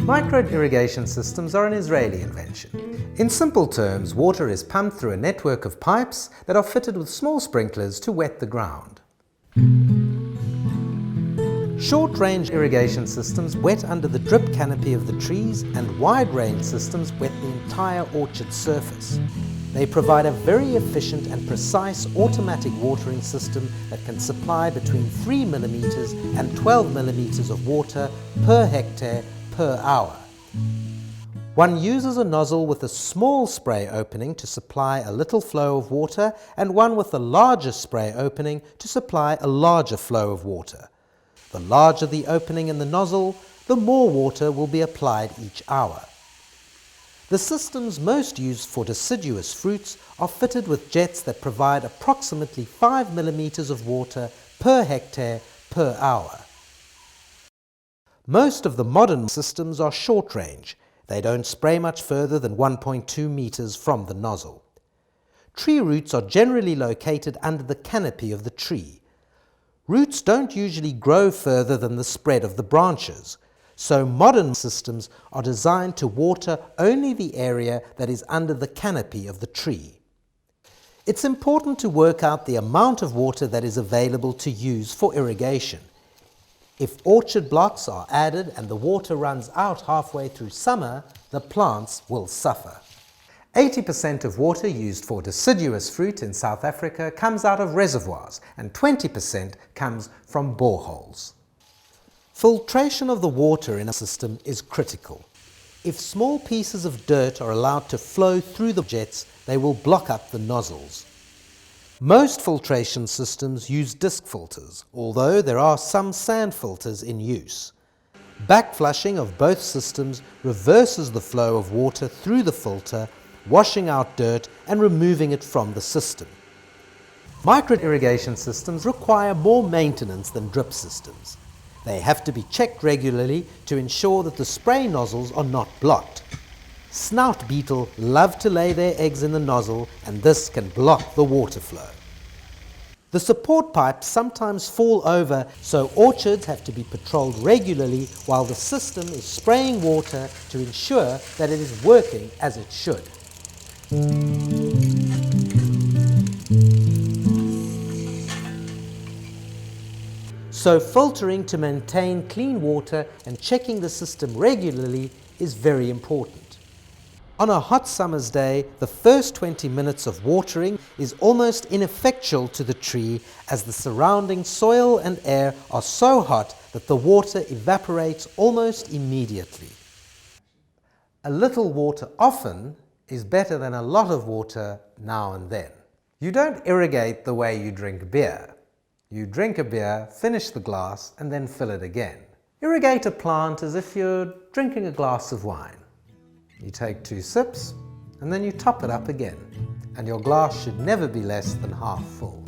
Micro-irrigation systems are an Israeli invention. In simple terms, water is pumped through a network of pipes that are fitted with small sprinklers to wet the ground. Short-range irrigation systems wet under the drip canopy of the trees, and wide-range systems wet the entire orchard surface. They provide a very efficient and precise automatic watering system that can supply between 3 millimeters and 12 millimeters of water per hectare per hour. One uses a nozzle with a small spray opening to supply a little flow of water, and one with a larger spray opening to supply a larger flow of water. The larger the opening in the nozzle, the more water will be applied each hour. The systems most used for deciduous fruits are fitted with jets that provide approximately 5 millimeters of water per hectare per hour. Most of the modern systems are short-range. They don't spray much further than 1.2 meters from the nozzle. Tree roots are generally located under the canopy of the tree. Roots don't usually grow further than the spread of the branches, so modern systems are designed to water only the area that is under the canopy of the tree. It's important to work out the amount of water that is available to use for irrigation. If orchard blocks are added and the water runs out halfway through summer, the plants will suffer. 80% of water used for deciduous fruit in South Africa comes out of reservoirs, and 20% comes from boreholes. Filtration of the water in a system is critical. If small pieces of dirt are allowed to flow through the jets, they will block up the nozzles. Most filtration systems use disc filters, although there are some sand filters in use. Backflushing of both systems reverses the flow of water through the filter, washing out dirt and removing it from the system. Micro-irrigation systems require more maintenance than drip systems. They have to be checked regularly to ensure that the spray nozzles are not blocked. Snout beetle love to lay their eggs in the nozzle, and this can block the water flow. The support pipes sometimes fall over, so orchards have to be patrolled regularly while the system is spraying water to ensure that it is working as it should. So filtering to maintain clean water and checking the system regularly is very important. On a hot summer's day, the first 20 minutes of watering is almost ineffectual to the tree, as the surrounding soil and air are so hot that the water evaporates almost immediately. A little water often is better than a lot of water now and then. You don't irrigate the way you drink beer. You drink a beer, finish the glass, and then fill it again. Irrigate a plant as if you're drinking a glass of wine. You take 2 sips, and then you top it up again, and your glass should never be less than half full.